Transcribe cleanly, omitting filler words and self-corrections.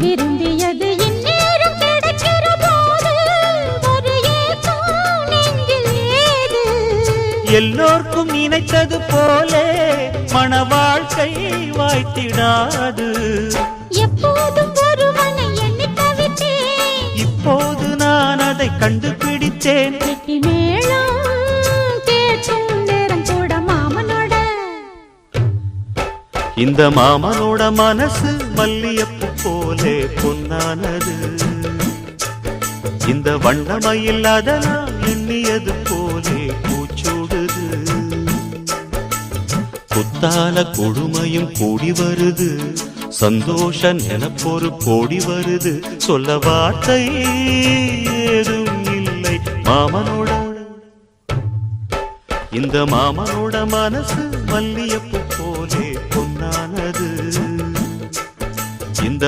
விரும்பியது இந்நேரம் கிடைக்கிற போது ஒரு ஏக்கம் நெஞ்சில் ஏது? எல்லோர்க்கும் நினைத்தது போலே மன வாழ்க்கை வாய்த்திடாது. எப்போதும் ஒருவனை எண்ணி தவித்தேன், இப்போது நான் அதை கண்டுபிடித்தேன். கெட்டி மேளம் கேட்கும் நேரம் கூட மாமனோட. இந்த மாமனோட மனசு மல்லியப்பு போலே பொன்னானது. இந்த வண்ணமயில் அதனால் எண்ணியது போலே பூச்சூடுது. குத்தால கொடுமையும் கூடி வருது, சந்தோஷ நினப்பொரு கோடி வருது. சொல்ல வார்த்தை ஏதும் இல்லை மாமனோட. இந்த மாமனோட மனசு மல்லியப்பு போலே பொன்னானது. இந்த